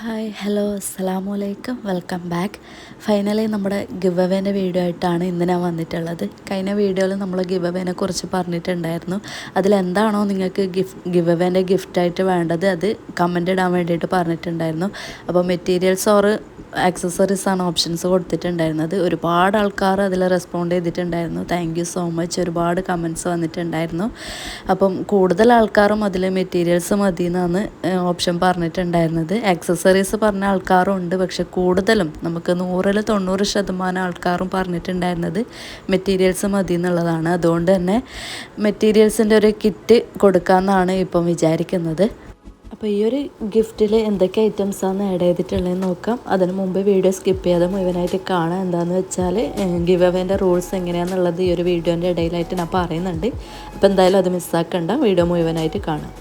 Hi hello അസ്സലാമു അലൈക്കും welcome back. Finally നമ്മുടെ ഗിവ് അവേൻ്റെ വീഡിയോ ആയിട്ടാണ് ഇന്ന് ഞാൻ വന്നിട്ടുള്ളത്. കഴിഞ്ഞ വീഡിയോയിൽ നമ്മൾ ഗിവ് അവേനെ കുറിച്ച് പറഞ്ഞിട്ടുണ്ടായിരുന്നു. അതിലെന്താണോ നിങ്ങൾക്ക് ഗിവ് അവേൻ്റെ ഗിഫ്റ്റായിട്ട് വേണ്ടത് അത് കമൻ്റ് ഇടാൻ വേണ്ടിയിട്ട് പറഞ്ഞിട്ടുണ്ടായിരുന്നു. അപ്പോൾ മെറ്റീരിയൽസ് ഓർ ആക്സസറീസ് ആണ് ഓപ്ഷൻസ് കൊടുത്തിട്ടുണ്ടായിരുന്നത്. ഒരുപാട് ആൾക്കാർ അതിൽ റെസ്പോണ്ട് ചെയ്തിട്ടുണ്ടായിരുന്നു. Thank you so much. ഒരുപാട് കമൻറ്റ്സ് വന്നിട്ടുണ്ടായിരുന്നു. അപ്പം കൂടുതൽ ആൾക്കാരും അതിൽ മെറ്റീരിയൽസ് മതി എന്നാണ് ഓപ്ഷൻ പറഞ്ഞിട്ടുണ്ടായിരുന്നത്. ആക്സസറീസ് പറഞ്ഞ ആൾക്കാരും ഉണ്ട്, പക്ഷെ കൂടുതലും നമുക്ക് 100-90% ആൾക്കാരും പറഞ്ഞിട്ടുണ്ടായിരുന്നത് മെറ്റീരിയൽസ് മതി എന്നുള്ളതാണ്. അതുകൊണ്ട് തന്നെ മെറ്റീരിയൽസിൻ്റെ ഒരു കിറ്റ് കൊടുക്കാമെന്നാണ് ഇപ്പം വിചാരിക്കുന്നത്. അപ്പോൾ ഈ ഒരു ഗിഫ്റ്റിൽ എന്തൊക്കെ ഐറ്റംസാണ് ആഡ് ചെയ്തിട്ടുള്ളതെന്ന് നോക്കാം. അതിന് മുമ്പ് വീഡിയോ സ്കിപ്പ് ചെയ്യാതെ മുഴുവനായിട്ട് കാണാം. എന്താണെന്ന് വെച്ചാൽ ഗിവ് അവേൻ്റെ റൂൾസ് എങ്ങനെയാണെന്നുള്ളത് ഈ ഒരു വീഡിയോൻ്റെ ഇടയിലായിട്ട് ഞാൻ പറയുന്നുണ്ട്. അപ്പോൾ എന്തായാലും അത് മിസ്സാക്കണ്ട, വീഡിയോ മുഴുവനായിട്ട് കാണാം.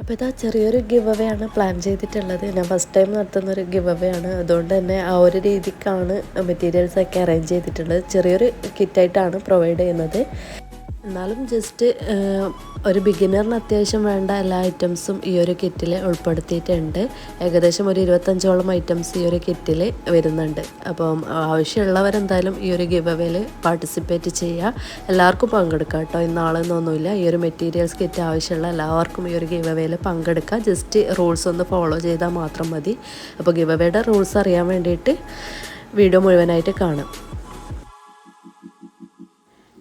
അപ്പോൾ ഇതാ ചെറിയൊരു ഗിവ് അവേ ആണ് പ്ലാൻ ചെയ്തിട്ടുള്ളത്. ഞാൻ ഫസ്റ്റ് ടൈം നടത്തുന്നൊരു ഗിവ് അവേ ആണ്. അതുകൊണ്ട് തന്നെ ആ ഒരു രീതിക്കാണ് മെറ്റീരിയൽസൊക്കെ അറേഞ്ച് ചെയ്തിട്ടുള്ളത്. ചെറിയൊരു കിറ്റായിട്ടാണ് പ്രൊവൈഡ് ചെയ്യുന്നത്. എന്നാലും ജസ്റ്റ് ഒരു ബിഗിനറിന് അത്യാവശ്യം വേണ്ട എല്ലാ ഐറ്റംസും ഈ ഒരു കിറ്റിൽ ഉൾപ്പെടുത്തിയിട്ടുണ്ട്. ഏകദേശം ഒരു 25ഓളം ഐറ്റംസ് ഈ ഒരു കിറ്റിൽ വരുന്നുണ്ട്. അപ്പം ആവശ്യമുള്ളവരെന്തായാലും ഈ ഒരു ഗിവ് അവേയിൽ പാർട്ടിസിപ്പേറ്റ് ചെയ്യുക. എല്ലാവർക്കും പങ്കെടുക്കാം കേട്ടോ. ഇന്നാളെന്നൊന്നുമില്ല. ഈ ഒരു മെറ്റീരിയൽസ് കിറ്റ് ആവശ്യമുള്ള എല്ലാവർക്കും ഈ ഒരു ഗിവ് അവേയിൽ പങ്കെടുക്കുക. ജസ്റ്റ് റൂൾസ് ഒന്ന് ഫോളോ ചെയ്താൽ മാത്രം മതി. അപ്പോൾ ഗിവ് അവേയുടെ റൂൾസ് അറിയാൻ വേണ്ടിയിട്ട് വീഡിയോ മുഴുവനായിട്ട് കാണാം.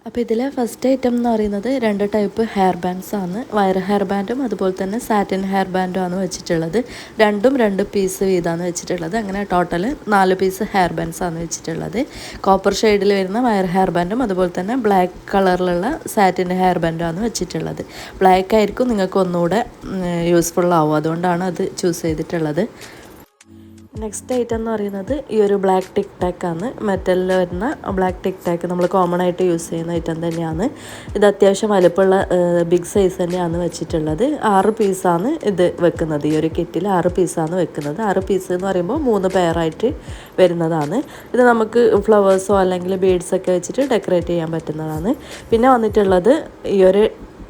അപ്പോൾ ഇതിലെ ഫസ്റ്റ് ഐറ്റം എന്ന് പറയുന്നത് 2 ടൈപ്പ് ഹെയർ ബാൻഡ്സ് ആണ്. വയർ ഹെയർ ബാൻഡും അതുപോലെ തന്നെ സാറ്റിൻ ഹെയർ ബാൻഡും ആണ് വെച്ചിട്ടുള്ളത്. രണ്ടും 2 പീസ് വീതമാണ് വെച്ചിട്ടുള്ളത്. അങ്ങനെ ടോട്ടൽ 4 പീസ് ഹെയർ ബാൻഡ്സ് ആണ് വെച്ചിട്ടുള്ളത്. കോപ്പർ ഷെയ്ഡിൽ വരുന്ന വയർ ഹെയർ ബാൻഡും അതുപോലെ തന്നെ ബ്ലാക്ക് കളറിലുള്ള സാറ്റിൻ ഹെയർ ബാൻഡും ആണ് വെച്ചിട്ടുള്ളത്. ബ്ലാക്ക് ആയിരിക്കും നിങ്ങൾക്ക് ഒന്നുകൂടെ യൂസ്ഫുൾ ആവും, അതുകൊണ്ടാണ് അത് ചൂസ് ചെയ്തിട്ടുള്ളത്. നെക്സ്റ്റ് ഐറ്റം എന്ന് പറയുന്നത് ഈ ഒരു ബ്ലാക്ക് ടിക് ടാക്ക് ആണ്. മെറ്റലിൽ വരുന്ന ബ്ലാക്ക് ടിക് ടാക്ക് നമ്മൾ കോമൺ ആയിട്ട് യൂസ് ചെയ്യുന്ന ഐറ്റം തന്നെയാണ്. ഇത് അത്യാവശ്യം വലുപ്പമുള്ള ബിഗ് സൈസ് തന്നെയാണ് വെച്ചിട്ടുള്ളത്. 6 പീസാണ് ഇത് വെക്കുന്നത്. ഈ ഒരു കിറ്റിൽ 6 പീസാണ് വെക്കുന്നത്. 6 പീസ് എന്ന് പറയുമ്പോൾ 3 പെയറായിട്ട് വരുന്നതാണ്. ഇത് നമുക്ക് ഫ്ലവേഴ്സോ അല്ലെങ്കിൽ ബീഡ്സൊക്കെ വെച്ചിട്ട് ഡെക്കറേറ്റ് ചെയ്യാൻ പറ്റുന്നതാണ്. പിന്നെ വന്നിട്ടുള്ളത് ഈ ഒരു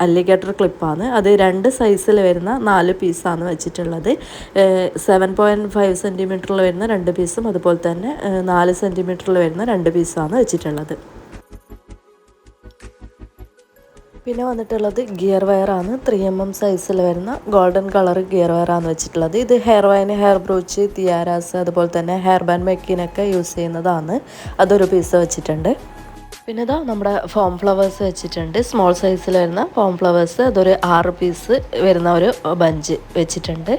അല്ലിഗേറ്റർ ക്ലിപ്പാണ്. അത് 2 സൈസിൽ വരുന്ന 4 പീസാണ് വെച്ചിട്ടുള്ളത്. 7.5 സെൻറ്റിമീറ്ററിൽ വരുന്ന 2 പീസും അതുപോലെ തന്നെ 4 സെൻറ്റിമീറ്ററിൽ വരുന്ന 2 പീസാണ് വെച്ചിട്ടുള്ളത്. പിന്നെ വന്നിട്ടുള്ളത് ഗിയർ വയറാണ്. 3mm സൈസിൽ വരുന്ന ഗോൾഡൻ കളർ ഗിയർ വയറാണ് വെച്ചിട്ടുള്ളത്. ഇത് ഹെയർ വൈന്, ഹെയർ ബ്രൂച്ച്, തിയാരാസ് അതുപോലെ തന്നെ ഹെയർ ബാൻഡ് മേക്കിനൊക്കെ യൂസ് ചെയ്യുന്നതാണ്. അതൊരു പീസ് വെച്ചിട്ടുണ്ട്. പിന്നെ ഇതാ നമ്മുടെ ഫോം ഫ്ലവേഴ്സ് വെച്ചിട്ടുണ്ട്. സ്മോൾ സൈസിൽ വരുന്ന ഫോം ഫ്ലവേഴ്സ് അതൊരു 6 പീസ് വരുന്ന ഒരു ബഞ്ച് വെച്ചിട്ടുണ്ട്.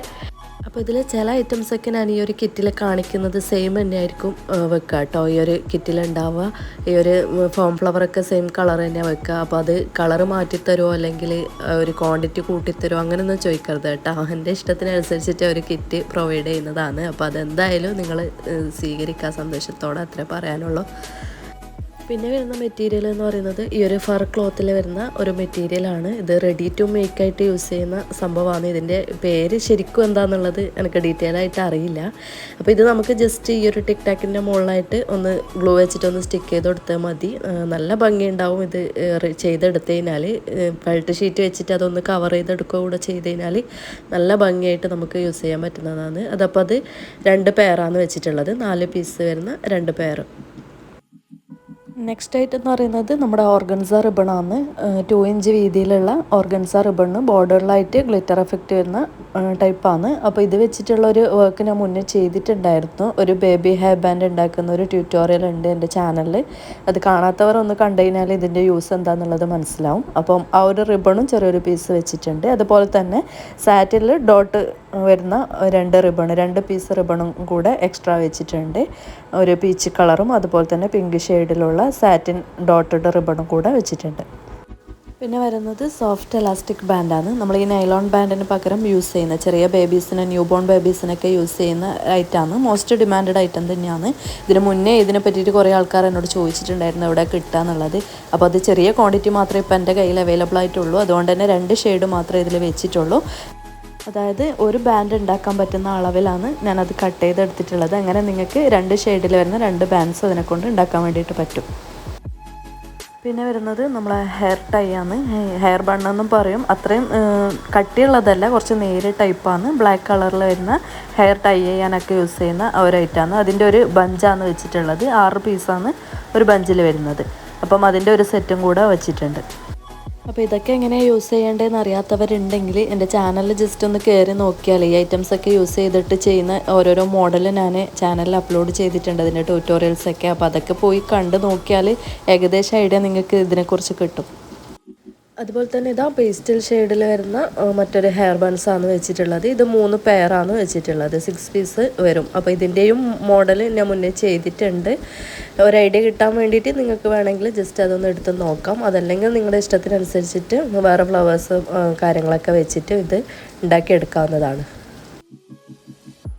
അപ്പോൾ ഇതിൽ ചില ഐറ്റംസൊക്കെ ഞാൻ ഈ ഒരു കിറ്റിൽ കാണിക്കുന്നത് സെയിം തന്നെയായിരിക്കും വെക്കുക കേട്ടോ. ഈ ഒരു കിറ്റിലുണ്ടാവുക ഈ ഒരു ഫോം ഫ്ലവറൊക്കെ സെയിം കളർ തന്നെയാണ് വെക്കുക. അപ്പോൾ അത് കളറ് മാറ്റിത്തരുമോ അല്ലെങ്കിൽ ഒരു ക്വാണ്ടിറ്റി കൂട്ടിത്തരുമോ അങ്ങനെയൊന്നും ചോദിക്കരുത് കേട്ടോ. എൻ്റെ ഇഷ്ടത്തിനനുസരിച്ചിട്ട് ഒരു കിറ്റ് പ്രൊവൈഡ് ചെയ്യുന്നതാണ്. അപ്പോൾ അതെന്തായാലും നിങ്ങൾ സ്വീകരിക്കുക സന്തോഷത്തോടെ, അത്രേ പറയാനുള്ളൂ. പിന്നെ വരുന്ന മെറ്റീരിയൽ എന്ന് പറയുന്നത് ഈ ഒരു ഫർ ക്ലോത്തിൽ വരുന്ന ഒരു മെറ്റീരിയലാണ്. ഇത് റെഡി ടു മേക്ക് ആയിട്ട് യൂസ് ചെയ്യുന്ന സംഭവമാണ്. ഇതിൻ്റെ പേര് ശരിക്കും എന്താണെന്നുള്ളത് എനിക്ക് ഡീറ്റെയിൽ ആയിട്ട് അറിയില്ല. അപ്പോൾ ഇത് നമുക്ക് ജസ്റ്റ് ഈ ഒരു ടിക് ടാക്കിൻ്റെ മുകളിലായിട്ട് ഒന്ന് ഗ്ലൂ വെച്ചിട്ടൊന്ന് സ്റ്റിക്ക് ചെയ്ത് കൊടുത്താൽ മതി. നല്ല ഭംഗിയുണ്ടാവും ഇത് ചെയ്തെടുത്തു കഴിഞ്ഞാൽ. ഫെൽറ്റ് ഷീറ്റ് വെച്ചിട്ട് അതൊന്ന് കവർ ചെയ്തെടുക്കുക കൂടെ ചെയ്ത് കഴിഞ്ഞാൽ നല്ല ഭംഗിയായിട്ട് നമുക്ക് യൂസ് ചെയ്യാൻ പറ്റുന്നതാണ്. അതപ്പോൾ അത് 2 പെയറാണ് വെച്ചിട്ടുള്ളത്. 4 പീസ് വരുന്ന 2 പെയർ. നെക്സ്റ്റ് ഐറ്റം എന്ന് പറയുന്നത് നമ്മുടെ ഓർഗൻസ റിബണാണ്. 2 ഇഞ്ച് വീതിയിലുള്ള ഓർഗൻസ റിബണ് ബോർഡറിലായിട്ട് ഗ്ലിറ്റർ എഫക്റ്റ് വരുന്ന ടൈപ്പാണ്. അപ്പോൾ ഇത് വെച്ചിട്ടുള്ള ഒരു വർക്ക് ഞാൻ മുന്നേ ചെയ്തിട്ടുണ്ടായിരുന്നു. ഒരു ബേബി ഹെയർ ബാൻഡ് ഉണ്ടാക്കുന്ന ഒരു ട്യൂട്ടോറിയൽ ഉണ്ട് എൻ്റെ ചാനലിൽ. അത് കാണാത്തവർ ഒന്ന് കണ്ടു കഴിഞ്ഞാൽ ഇതിൻ്റെ യൂസ് എന്താണെന്നുള്ളത് മനസ്സിലാവും. അപ്പം ആ ഒരു റിബണും ചെറിയൊരു പീസ് വെച്ചിട്ടുണ്ട്. അതുപോലെ തന്നെ സാറ്റിൽ ഡോട്ട് വരുന്ന 2 പീസ് റിബണും കൂടെ എക്സ്ട്രാ വെച്ചിട്ടുണ്ട്. ഒരു പീച്ച് കളറും അതുപോലെ തന്നെ പിങ്ക് ഷെയ്ഡിലുള്ള സാറ്റിൻ ഡോട്ടഡ് റിബണും കൂടെ വെച്ചിട്ടുണ്ട്. പിന്നെ വരുന്നത് സോഫ്റ്റ് എലാസ്റ്റിക് ബാൻഡാണ്. നമ്മൾ ഈ നൈലോൺ ബാൻഡിന് പകരം യൂസ് ചെയ്യുന്ന ചെറിയ ബേബീസിന്, ന്യൂ ബോൺ ബേബീസിനൊക്കെ യൂസ് ചെയ്യുന്ന ഐറ്റമാണ്. മോസ്റ്റ് ഡിമാൻഡഡ് ഐറ്റം തന്നെയാണ്. ഇതിന് മുന്നേ ഇതിനെ പറ്റിയിട്ട് കുറേ ആൾക്കാർ എന്നോട് ചോദിച്ചിട്ടുണ്ടായിരുന്നു എവിടെ കിട്ടുക എന്നുള്ളത്. അപ്പോൾ അത് ചെറിയ ക്വാണ്ടിറ്റി മാത്രമേ ഇപ്പോൾ എൻ്റെ കയ്യിൽ അവൈലബിൾ ആയിട്ടുള്ളൂ. അതുകൊണ്ട് തന്നെ 2 ഷെയ്ഡ് മാത്രമേ ഇതിൽ വെച്ചിട്ടുള്ളൂ. അതായത് ഒരു ബാൻഡ് ഉണ്ടാക്കാൻ പറ്റുന്ന അളവിലാണ് ഞാനത് കട്ട് ചെയ്തെടുത്തിട്ടുള്ളത്. അങ്ങനെ നിങ്ങൾക്ക് 2 ഷെയ്ഡിൽ വരുന്ന 2 ബാൻഡ്സ് അതിനെക്കൊണ്ട് ഉണ്ടാക്കാൻ വേണ്ടിയിട്ട് പറ്റും. പിന്നെ വരുന്നത് നമ്മളെ ഹെയർ ടൈ ആണ്. ഹെയർ ബണ്ണെന്നും പറയും. അത്രയും കട്ടിയുള്ളതല്ല, കുറച്ച് നേരിയ ടൈപ്പാണ്. ബ്ലാക്ക് കളറിൽ വരുന്ന ഹെയർ ടൈ ചെയ്യാനൊക്കെ യൂസ് ചെയ്യുന്ന ഒരു ഐറ്റമാണ്. അതിൻ്റെ ഒരു ബഞ്ചാണ് വെച്ചിട്ടുള്ളത്. 6 പീസാണ് ഒരു ബഞ്ചിൽ വരുന്നത്. അപ്പം അതിൻ്റെ ഒരു സെറ്റും കൂടെ വെച്ചിട്ടുണ്ട്. അപ്പോൾ ഇതൊക്കെ എങ്ങനെയാണ് യൂസ് ചെയ്യേണ്ടതെന്ന് അറിയാത്തവരുണ്ടെങ്കിൽ എൻ്റെ ചാനലിൽ ജസ്റ്റ് ഒന്ന് കയറി നോക്കിയാൽ ഈ ഐറ്റംസൊക്കെ യൂസ് ചെയ്തിട്ട് ചെയ്യുന്ന ഓരോരോ മോഡൽ ഞാൻ ചാനലിൽ അപ്ലോഡ് ചെയ്തിട്ടുണ്ട്, അതിൻ്റെ ട്യൂട്ടോറിയൽസൊക്കെ. അപ്പോൾ അതൊക്കെ പോയി കണ്ട് നോക്കിയാൽ ഏകദേശം ഐഡിയ നിങ്ങൾക്ക് ഇതിനെക്കുറിച്ച് കിട്ടും. അതുപോലെ തന്നെ ഇതാ പേസ്റ്റൽ ഷെയ്ഡിൽ വരുന്ന മറ്റൊരു ഹെയർ ബൺസാണ് വെച്ചിട്ടുള്ളത്. ഇത് 3 പെയറാണ് വെച്ചിട്ടുള്ളത്. 6 പീസ് വരും. അപ്പോൾ ഇതിൻ്റെയും മോഡൽ ഞാൻ മുന്നേ ചെയ്തിട്ടുണ്ട്. ഒരു ഐഡിയ കിട്ടാൻ വേണ്ടിയിട്ട് നിങ്ങൾക്ക് വേണമെങ്കിൽ ജസ്റ്റ് അതൊന്ന് എടുത്ത് നോക്കാം. അതല്ലെങ്കിൽ നിങ്ങളുടെ ഇഷ്ടത്തിനനുസരിച്ചിട്ട് വേറെ ഫ്ലവേഴ്സ് കാര്യങ്ങളൊക്കെ വെച്ചിട്ട് ഇത് ഉണ്ടാക്കിയെടുക്കാവുന്നതാണ്.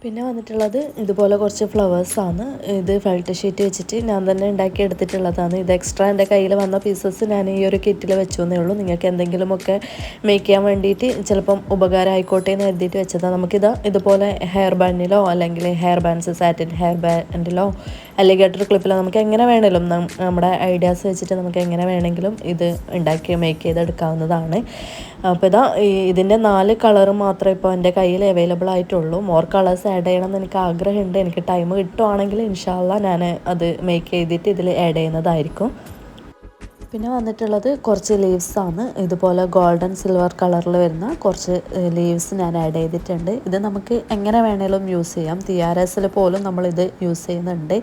പിന്നെ വന്നിട്ടുള്ളത് ഇതുപോലെ കുറച്ച് ഫ്ലവേഴ്സാണ്. ഇത് ഫെൽറ്റ് ഷീറ്റ് വെച്ചിട്ട് ഞാൻ തന്നെ ഉണ്ടാക്കി എടുത്തിട്ടുള്ളതാണ്. ഇത് എക്സ്ട്രാ എൻ്റെ കയ്യിൽ വന്ന പീസസ് ഞാൻ ഈ ഒരു കിറ്റിൽ വെച്ചു എന്നേ ഉള്ളൂ. നിങ്ങൾക്ക് എന്തെങ്കിലുമൊക്കെ മേക്ക് ചെയ്യാൻ വേണ്ടിയിട്ട് ചിലപ്പം ഉപകാരം ആയിക്കോട്ടെ എന്ന് കരുതിയിട്ട് വെച്ചതാണ്. നമുക്കിത് ഇതുപോലെ ഹെയർ ബാൻഡിലോ അല്ലെങ്കിൽ ഹെയർ ബാൻഡ്സ് സാറ്റിൻ ഹെയർ ബാൻഡിലോ അലിഗേറ്റർ ക്ലിപ്പിലോ നമുക്ക് എങ്ങനെ വേണമെങ്കിലും നമ്മുടെ ഐഡിയാസ് വെച്ചിട്ട് നമുക്ക് എങ്ങനെ വേണമെങ്കിലും ഇത് ഉണ്ടാക്കി മേക്ക് ചെയ്തെടുക്കാവുന്നതാണ്. അപ്പോൾ ഇതിൻ്റെ 4 കളറ് മാത്രമേ ഇപ്പോൾ എൻ്റെ കയ്യിൽ അവൈലബിൾ ആയിട്ടുള്ളൂ. മോർ കളേഴ്സ് ആഡ് ചെയ്യണമെന്ന് എനിക്ക് ആഗ്രഹമുണ്ട്. എനിക്ക് ടൈം കിട്ടുവാണെങ്കിൽ ഇൻഷാ അള്ളാ ഞാൻ അത് മേക്ക് ചെയ്തിട്ട് ഇതിൽ ആഡ് ചെയ്യുന്നതായിരിക്കും. പിന്നെ വന്നിട്ടുള്ളത് കുറച്ച് ലീവ്സാണ്. ഇതുപോലെ ഗോൾഡൻ സിൽവർ കളറിൽ വരുന്ന കുറച്ച് ലീവ്സ് ഞാൻ ആഡ് ചെയ്തിട്ടുണ്ട്. ഇത് നമുക്ക് എങ്ങനെ വേണേലും യൂസ് ചെയ്യാം. തിയാരസിൽ പോലും നമ്മളിത് യൂസ് ചെയ്യുന്നുണ്ട്.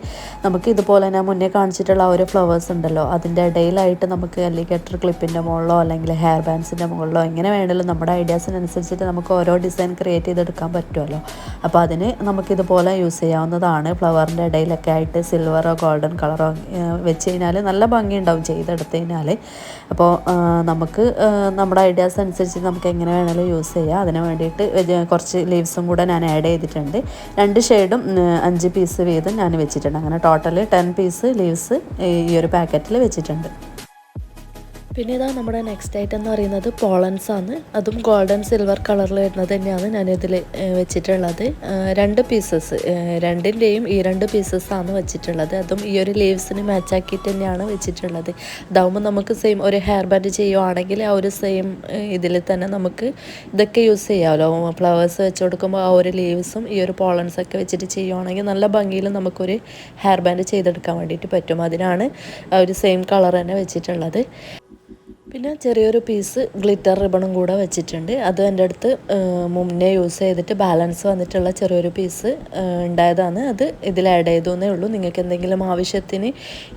നമുക്ക് ഇതുപോലെ ഞാൻ മുന്നേ കാണിച്ചിട്ടുള്ള ഒരു ഫ്ലവേഴ്സ് ഉണ്ടല്ലോ, അതിൻ്റെ ഇടയിലായിട്ട് നമുക്ക് അലിഗേറ്റർ ക്ലിപ്പിൻ്റെ മുകളിലോ അല്ലെങ്കിൽ ഹെയർ ബാൻഡ്സിൻ്റെ മുകളിലോ എങ്ങനെ വേണേലും നമ്മുടെ ഐഡിയാസിനനുസരിച്ചിട്ട് നമുക്ക് ഓരോ ഡിസൈൻ ക്രിയേറ്റ് ചെയ്തെടുക്കാൻ പറ്റുമല്ലോ. അപ്പോൾ അതിന് നമുക്കിതുപോലെ യൂസ് ചെയ്യാവുന്നതാണ്. ഫ്ലവറിൻ്റെ ഇടയിലൊക്കെ ആയിട്ട് സിൽവറോ ഗോൾഡൻ കളറോ വെച്ച് കഴിഞ്ഞാൽ നല്ല ഭംഗിയുണ്ടാവും ചെയ്തെടുത്ത് കഴിഞ്ഞാൽ. അപ്പോൾ നമുക്ക് നമ്മുടെ ഐഡിയാസ് അനുസരിച്ച് നമുക്ക് എങ്ങനെ വേണമെങ്കിലും യൂസ് ചെയ്യാം. അതിന് വേണ്ടിയിട്ട് കുറച്ച് ലീവ്സും കൂടെ ഞാൻ ആഡ് ചെയ്തിട്ടുണ്ട്. 2 ഷെയ്ഡും 5 പീസ് വീതം ഞാൻ വെച്ചിട്ടുണ്ട്. അങ്ങനെ ടോട്ടൽ 10 പീസ് ലീവ്സ് ഈ ഒരു പാക്കറ്റിൽ വെച്ചിട്ടുണ്ട്. പിന്നെ ഇതാ നമ്മുടെ നെക്സ്റ്റ് ഐറ്റം എന്ന് പറയുന്നത് പോളൻസ് ആണ്. അതും ഗോൾഡൻ സിൽവർ കളറിൽ വരുന്നത് തന്നെയാണ് ഞാനിതിൽ വെച്ചിട്ടുള്ളത്. 2 പീസസ്, രണ്ടിൻ്റെയും ഈ 2 പീസസ്സാണ് വെച്ചിട്ടുള്ളത്. അതും ഈ ഒരു ലീവ്സിന് മാച്ചാക്കിയിട്ട് തന്നെയാണ് വെച്ചിട്ടുള്ളത്. ഇതാവുമ്പോൾ നമുക്ക് സെയിം ഒരു ഹെയർ ബാൻഡ് ചെയ്യുവാണെങ്കിൽ ആ ഒരു സെയിം ഇതിൽ തന്നെ നമുക്ക് ഇതൊക്കെ യൂസ് ചെയ്യാമല്ലോ. ഫ്ലവേഴ്സ് വെച്ച് കൊടുക്കുമ്പോൾ ആ ഒരു ലീവ്സും ഈ ഒരു പോളൻസൊക്കെ വെച്ചിട്ട് ചെയ്യുവാണെങ്കിൽ നല്ല ഭംഗിയിൽ നമുക്കൊരു ഹെയർ ബാൻഡ് ചെയ്തെടുക്കാൻ വേണ്ടിയിട്ട് പറ്റും. അതിനാണ് ആ ഒരു സെയിം കളർ തന്നെ വെച്ചിട്ടുള്ളത്. പിന്നെ ചെറിയൊരു പീസ് ഗ്ലിറ്റർ റിബണും കൂടെ വെച്ചിട്ടുണ്ട്. അത് എൻ്റെ അടുത്ത് മുന്നേ യൂസ് ചെയ്തിട്ട് ബാലൻസ് വന്നിട്ടുള്ള ചെറിയൊരു പീസ് ഉണ്ടായതാണ്. അത് ഇതിൽ ആഡ് ചെയ്തേ ഉള്ളൂ. നിങ്ങൾക്ക് എന്തെങ്കിലും ആവശ്യത്തിന്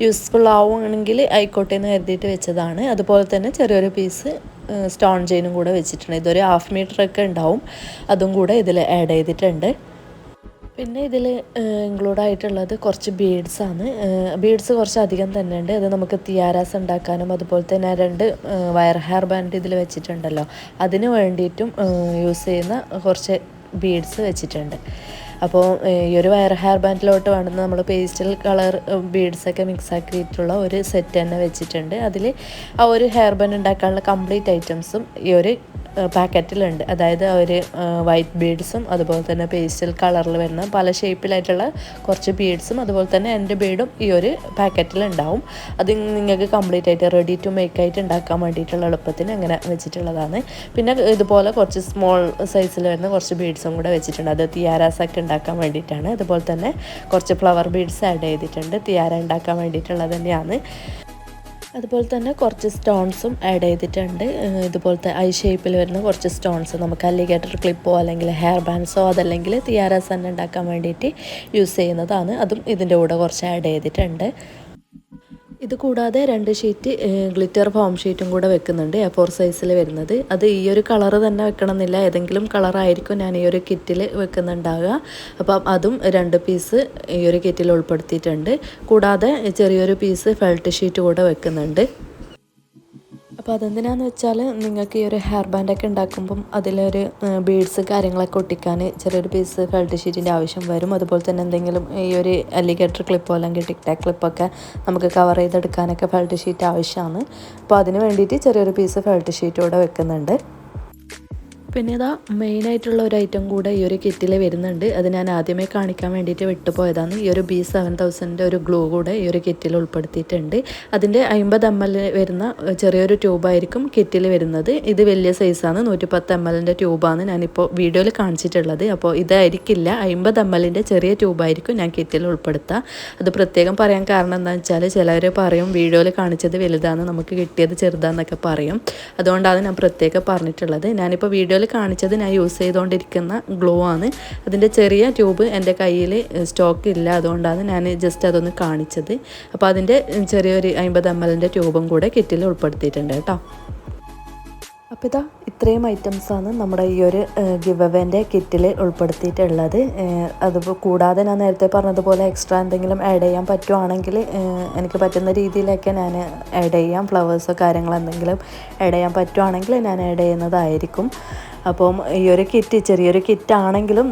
യൂസ്ഫുൾ ആവുകയാണെങ്കിൽ ആയിക്കോട്ടെ എന്ന് കരുതിയിട്ട് വെച്ചതാണ്. അതുപോലെ തന്നെ ചെറിയൊരു പീസ് സ്റ്റോൺ ചെയിനും കൂടെ വെച്ചിട്ടുണ്ട്. ഇതൊരു 1/2 മീറ്ററൊക്കെ ഉണ്ടാവും. അതും കൂടെ ഇതിൽ ആഡ് ചെയ്തിട്ടുണ്ട്. പിന്നെ ഇതിൽ ഇൻക്ലൂഡായിട്ടുള്ളത് കുറച്ച് ബീഡ്സാണ്. ബീഡ്സ് കുറച്ച് അധികം തന്നെ ഉണ്ട്. അത് നമുക്ക് തിയാരാസ് ഉണ്ടാക്കാനും അതുപോലെ തന്നെ 2 വയർ ഹെയർ ബാൻഡ് ഇതിൽ വെച്ചിട്ടുണ്ടല്ലോ, അതിന് വേണ്ടിയിട്ടും യൂസ് ചെയ്യുന്ന കുറച്ച് ബീഡ്സ് വെച്ചിട്ടുണ്ട്. അപ്പോൾ ഈ ഒരു വയർ ഹെയർ ബാൻഡിലോട്ട് വേണ്ടുന്ന നമ്മൾ പേസ്റ്റൽ കളർ ബീഡ്സൊക്കെ മിക്സ് ആക്കിയിട്ടുള്ള ഒരു സെറ്റ് തന്നെ വെച്ചിട്ടുണ്ട്. അതിൽ ആ ഒരു ഹെയർ ബാൻഡ് ഉണ്ടാക്കാനുള്ള കംപ്ലീറ്റ് ഐറ്റംസും ഈ ഒരു പാക്കറ്റിലുണ്ട്. അതായത് ഒരു വൈറ്റ് ബീഡ്സും അതുപോലെ തന്നെ പേസ്റ്റൽ കളറിൽ വരുന്ന പല ഷേപ്പിലായിട്ടുള്ള കുറച്ച് ബീഡ്സും അതുപോലെ തന്നെ എൻ്റെ ബീഡും ഈ ഒരു പാക്കറ്റിലുണ്ടാവും. അത് നിങ്ങൾക്ക് കംപ്ലീറ്റ് ആയിട്ട് റെഡി ടു മേക്ക് ആയിട്ട് ഉണ്ടാക്കാൻ വേണ്ടിയിട്ടുള്ള എളുപ്പത്തിന് അങ്ങനെ വെച്ചിട്ടുള്ളതാണ്. പിന്നെ ഇതുപോലെ കുറച്ച് സ്മോൾ സൈസിൽ വരുന്ന കുറച്ച് ബീഡ്സും കൂടെ വെച്ചിട്ടുണ്ട്. അത് തിയാരാസൊക്കെ ഉണ്ടാക്കാൻ വേണ്ടിയിട്ടാണ്. അതുപോലെ തന്നെ കുറച്ച് ഫ്ലവർ ബീഡ്സ് ആഡ് ചെയ്തിട്ടുണ്ട്. തിയാര ഉണ്ടാക്കാൻ വേണ്ടിയിട്ടുള്ളത് തന്നെയാണ്. അതുപോലെ തന്നെ കുറച്ച് സ്റ്റോൺസും ആഡ് ചെയ്തിട്ടുണ്ട്. ഇതുപോലത്തെ ഐ ഷേപ്പിൽ വരുന്ന കുറച്ച് സ്റ്റോൺസ് നമുക്ക് അലിഗേറ്റർ ക്ലിപ്പോ അല്ലെങ്കിൽ ഹെയർ ബാൻഡ്സോ അതല്ലെങ്കിൽ തിയാരാസ് തന്നെ ഉണ്ടാക്കാൻ വേണ്ടിയിട്ട് യൂസ് ചെയ്യുന്നതാണ്. അതും ഇതിൻ്റെ കൂടെ കുറച്ച് ആഡ് ചെയ്തിട്ടുണ്ട്. ഇത് കൂടാതെ 2 ഷീറ്റ് ഗ്ലിറ്റർ ഫോം ഷീറ്റും കൂടെ വെക്കുന്നുണ്ട്, A4 സൈസിൽ വരുന്നത്. അത് ഈ ഒരു കളറ് തന്നെ വെക്കണമെന്നില്ല, ഏതെങ്കിലും കളറായിരിക്കും ഞാൻ ഈ ഒരു കിറ്റിൽ വെക്കുന്നുണ്ടാവുക. അപ്പം അതും 2 പീസ് ഈ ഒരു കിറ്റിൽ ഉൾപ്പെടുത്തിയിട്ടുണ്ട്. കൂടാതെ ചെറിയൊരു പീസ് ഫെൽറ്റ് ഷീറ്റ് കൂടെ വെക്കുന്നുണ്ട്. അപ്പോൾ അതെന്തിനാന്ന് വെച്ചാൽ നിങ്ങൾക്ക് ഈ ഒരു ഹെയർ ബാൻഡൊക്കെ ഉണ്ടാക്കുമ്പം അതിലൊരു ബീഡ്സ് കാര്യങ്ങളൊക്കെ ഒട്ടിക്കാൻ ചെറിയൊരു പീസ് ഫെൽറ്റ് ഷീറ്റിൻ്റെ ആവശ്യം വരും. അതുപോലെ തന്നെ എന്തെങ്കിലും ഈ ഒരു അലിഗേറ്റർ ക്ലിപ്പോ അല്ലെങ്കിൽ ടിക് ടാക് ക്ലിപ്പൊക്കെ നമുക്ക് കവർ ചെയ്തെടുക്കാനൊക്കെ ഫെൽറ്റ് ഷീറ്റ് ആവശ്യമാണ്. അപ്പോൾ അതിന് വേണ്ടിയിട്ട് ചെറിയൊരു പീസ് ഫെൽറ്റ് ഷീറ്റ് കൂടെ വെക്കുന്നുണ്ട്. പിന്നെ ഇതാ മെയിനായിട്ടുള്ള ഒരു ഐറ്റം കൂടെ ഈ ഒരു കിറ്റിൽ വരുന്നുണ്ട്. അത് ഞാൻ ആദ്യമേ കാണിക്കാൻ വേണ്ടിയിട്ട് വിട്ടുപോയതാണ്. ഈ ഒരു B7000 ഒരു ഗ്ലൂ കൂടെ ഈ ഒരു കിറ്റിൽ ഉൾപ്പെടുത്തിയിട്ടുണ്ട്. അതിൻ്റെ 50 ml വരുന്ന ചെറിയൊരു ട്യൂബായിരിക്കും കിറ്റിൽ വരുന്നത്. ഇത് വലിയ സൈസാണ്, 110 ml ട്യൂബാണ് ഞാനിപ്പോൾ വീഡിയോയിൽ കാണിച്ചിട്ടുള്ളത്. അപ്പോൾ ഇതായിരിക്കില്ല, 50 ml ചെറിയ ട്യൂബായിരിക്കും ഞാൻ കിറ്റിൽ ഉൾപ്പെടുത്തുക. അത് പ്രത്യേകം പറയാൻ കാരണം എന്താണെന്ന് വെച്ചാൽ ചിലവർ പറയും വീഡിയോയിൽ കാണിച്ചത് വലുതാണ്, നമുക്ക് കിട്ടിയത് ചെറുതാണെന്നൊക്കെ പറയും. അതുകൊണ്ടാണ് ഞാൻ പ്രത്യേകം പറഞ്ഞിട്ടുള്ളത്. ഞാനിപ്പോൾ വീഡിയോയിൽ കാണിച്ചത് ഞാൻ യൂസ് ചെയ്തുകൊണ്ടിരിക്കുന്ന ഗ്ലൂ ആണ്. അതിൻ്റെ ചെറിയ ട്യൂബ് എൻ്റെ കയ്യിൽ സ്റ്റോക്ക് ഇല്ല, അതുകൊണ്ടാണ് ഞാൻ ജസ്റ്റ് അതൊന്ന് കാണിച്ചത്. അപ്പോൾ അതിൻ്റെ ചെറിയൊരു 50 ml ട്യൂബും കൂടെ കിറ്റിൽ ഉൾപ്പെടുത്തിയിട്ടുണ്ട് കേട്ടോ. അപ്പോൾ ഇതാ ഇത്രയും ഐറ്റംസാണ് നമ്മുടെ ഈ ഒരു ഗിവ് അവേൻ്റെ കിറ്റിൽ ഉൾപ്പെടുത്തിയിട്ടുള്ളത്. അത് കൂടാതെ ഞാൻ നേരത്തെ പറഞ്ഞതുപോലെ എക്സ്ട്രാ എന്തെങ്കിലും ആഡ് ചെയ്യാൻ പറ്റുവാണെങ്കിൽ എനിക്ക് പറ്റുന്ന രീതിയിലൊക്കെ ഞാൻ ആഡ് ചെയ്യാം. ഫ്ലവേഴ്സോ കാര്യങ്ങളോ എന്തെങ്കിലും ആഡ് ചെയ്യാൻ പറ്റുവാണെങ്കിൽ ഞാൻ ആഡ് ചെയ്യുന്നതായിരിക്കും. അപ്പം ഈ ഒരു കിറ്റ് ചെറിയൊരു കിറ്റാണെങ്കിലും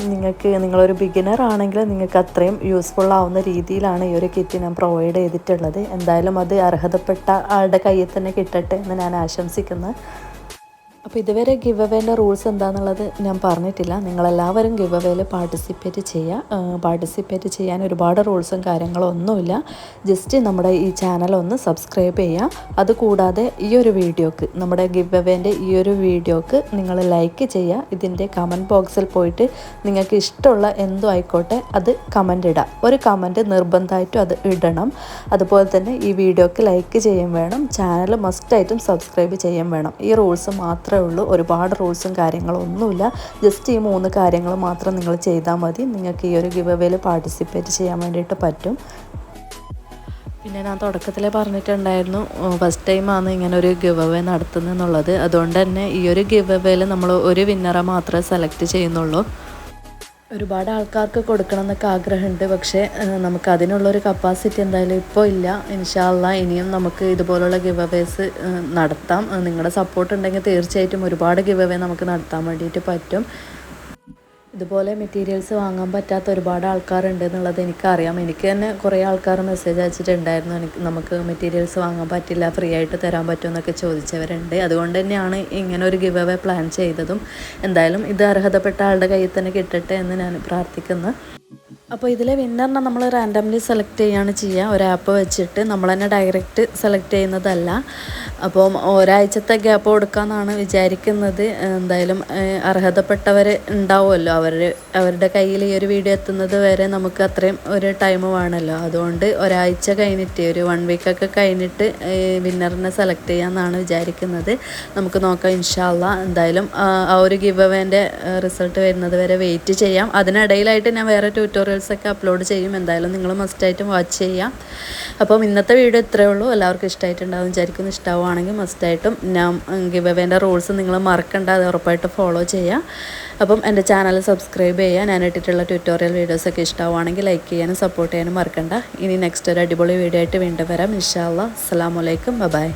നിങ്ങളൊരു ബിഗിനർ ആണെങ്കിലും നിങ്ങൾക്ക് അത്രയും യൂസ്ഫുൾ ആവുന്ന രീതിയിലാണ് ഈ ഒരു കിറ്റ് ഞാൻ പ്രൊവൈഡ് ചെയ്തിട്ടുള്ളത്. എന്തായാലും അത് അർഹതപ്പെട്ട ആളുടെ കയ്യിൽ തന്നെ കിട്ടട്ടെ എന്ന് ഞാൻ ആശംസിക്കുന്നു. അപ്പോൾ ഇതുവരെ ഗിവ് അവേൻ്റെ റൂൾസ് എന്താണെന്നുള്ളത് ഞാൻ പറഞ്ഞിട്ടില്ല. നിങ്ങളെല്ലാവരും ഗിവ് അവേയിൽ പാർട്ടിസിപ്പേറ്റ് ചെയ്യുക. പാർട്ടിസിപ്പേറ്റ് ചെയ്യാൻ ഒരുപാട് റൂൾസും കാര്യങ്ങളും ഒന്നുമില്ല. ജസ്റ്റ് നമ്മുടെ ഈ ചാനൽ ഒന്ന് സബ്സ്ക്രൈബ് ചെയ്യുക. അതുകൂടാതെ ഈ ഒരു വീഡിയോക്ക്, നമ്മുടെ ഗിവ് അവേൻ്റെ ഈ ഒരു വീഡിയോക്ക് നിങ്ങൾ ലൈക്ക് ചെയ്യുക. ഇതിൻ്റെ കമൻറ്റ് ബോക്സിൽ പോയിട്ട് നിങ്ങൾക്ക് ഇഷ്ടമുള്ള എന്തും ആയിക്കോട്ടെ അത് കമൻ്റ് ഇടുക. ഒരു കമൻറ്റ് നിർബന്ധമായിട്ടും അത് ഇടണം. അതുപോലെ തന്നെ ഈ വീഡിയോക്ക് ലൈക്ക് ചെയ്യും വേണം. ചാനൽ മസ്റ്റായിട്ടും സബ്സ്ക്രൈബ് ചെയ്യും വേണം. ഈ റൂൾസ് മാത്രമേ ഉള്ളൂ. ഒരുപാട് റൂൾസും കാര്യങ്ങളും ഒന്നുമില്ല. ജസ്റ്റ് ഈ 3 കാര്യങ്ങൾ മാത്രം നിങ്ങൾ ചെയ്താൽ മതി. നിങ്ങൾക്ക് ഈ ഒരു ഗിവ് അവേയിൽ പാർട്ടിസിപ്പേറ്റ് ചെയ്യാൻ വേണ്ടിയിട്ട് പറ്റും. പിന്നെ ഞാൻ തുടക്കത്തിലേ പറഞ്ഞിട്ടുണ്ടായിരുന്നു ഫസ്റ്റ് ടൈമാണ് ഇങ്ങനെ ഒരു ഗിവ് അവേ നടത്തുന്നതെന്നുള്ളത്. അതുകൊണ്ട് തന്നെ ഈ ഒരു ഗിവ് അവേയിൽ നമ്മൾ ഒരു വിന്നറെ മാത്രമേ സെലക്ട് ചെയ്യുന്നുള്ളൂ. ഒരുപാട് ആൾക്കാർക്ക് കൊടുക്കണം എന്നൊക്കെ ആഗ്രഹമുണ്ട്, പക്ഷേ നമുക്ക് അതിനുള്ളൊരു കപ്പാസിറ്റി എന്തായാലും ഇപ്പോൾ ഇല്ല. ഇൻഷാ അല്ലാഹ് ഇനിയും നമുക്ക് ഇതുപോലുള്ള ഗിവ് അവേസ് നടത്താം. നിങ്ങളുടെ സപ്പോർട്ട് ഉണ്ടെങ്കിൽ തീർച്ചയായിട്ടും ഒരുപാട് ഗിവ് അവേ നമുക്ക് നടത്താൻ വേണ്ടിയിട്ട് പറ്റും. ഇതുപോലെ മെറ്റീരിയൽസ് വാങ്ങാൻ പറ്റാത്ത ഒരുപാട് ആൾക്കാരുണ്ട് എന്നുള്ളത് എനിക്കറിയാം. എനിക്ക് തന്നെ കുറേ ആൾക്കാർ മെസ്സേജ് അയച്ചിട്ടുണ്ടായിരുന്നു, നമുക്ക് മെറ്റീരിയൽസ് വാങ്ങാൻ പറ്റില്ല, ഫ്രീ ആയിട്ട് തരാൻ പറ്റുമെന്നൊക്കെ ചോദിച്ചവരുണ്ട്. അതുകൊണ്ട് തന്നെയാണ് ഇങ്ങനെ ഒരു ഗിവ് അവേ പ്ലാൻ ചെയ്തതും. എന്തായാലും ഇത് അർഹതപ്പെട്ട ആളുടെ കയ്യിൽ തന്നെ കിട്ടട്ടെ എന്ന് ഞാൻ പ്രാർത്ഥിക്കുന്നു. അപ്പോൾ ഇതിലെ വിന്നറിനെ നമ്മൾ റാൻഡംലി സെലക്ട് ചെയ്യുകയാണ് ചെയ്യുക. ഒരു ആപ്പ് വെച്ചിട്ട് നമ്മൾ തന്നെ ഡയറക്റ്റ് സെലക്ട് ചെയ്യുന്നതല്ല. അപ്പം ഒരാഴ്ചത്തെ ഗ്യാപ്പ് കൊടുക്കാമെന്നാണ് വിചാരിക്കുന്നത്. എന്തായാലും അർഹതപ്പെട്ടവർ ഉണ്ടാവുമല്ലോ, അവരുടെ കയ്യിൽ ഈ ഒരു വീഡിയോ എത്തുന്നത് വരെ നമുക്ക് അത്രയും ഒരു ടൈം വേണമല്ലോ. അതുകൊണ്ട് ഒരാഴ്ച കഴിഞ്ഞിട്ട് ഒരു 1 വീക്കൊക്കെ കഴിഞ്ഞിട്ട് വിന്നറിനെ സെലക്ട് ചെയ്യാമെന്നാണ് വിചാരിക്കുന്നത്. നമുക്ക് നോക്കാം ഇൻഷാ അല്ലാഹ്. എന്തായാലും ആ ഒരു ഗിവ് അവേൻ്റെ റിസൾട്ട് വരുന്നത് വരെ വെയിറ്റ് ചെയ്യാം. അതിനിടയിലായിട്ട് ഞാൻ വേറെ ട്യൂട്ടോറിയൽസൊക്കെ അപ്ലോഡ് ചെയ്യും. എന്തായാലും നിങ്ങൾ മസ്റ്റായിട്ടും വാച്ച് ചെയ്യാം. അപ്പം ഇന്നത്തെ വീഡിയോ ഇത്രയേ ഉള്ളൂ. എല്ലാവർക്കും ഇഷ്ടമായിട്ടുണ്ടാവും വിചാരിക്കുന്നു. ഇഷ്ടമാവുകയാണെങ്കിൽ മസ്റ്റായിട്ടും ഞാൻ ഗിവ് അവേൻ്റെ റൂൾസ് നിങ്ങൾ മറക്കണ്ട, അത് ഉറപ്പായിട്ട് ഫോളോ ചെയ്യുക. അപ്പം എൻ്റെ ചാനൽ സബ്സ്ക്രൈബ് ചെയ്യുക. ഞാൻ ഇട്ടിട്ടുള്ള ട്യൂട്ടോറിയൽ വീഡിയോസൊക്കെ ഇഷ്ടമാവുകയാണെങ്കിൽ ലൈക്ക് ചെയ്യാനും സപ്പോർട്ട് ചെയ്യാനും മറക്കണ്ട. ഇനി നെക്സ്റ്റ് ഒരു അടിപൊളി വീഡിയോ ആയിട്ട് വീണ്ടും വരാം ഇൻഷാ അല്ലാഹ്. അസ്സലാമു അലൈക്കും, ബൈ.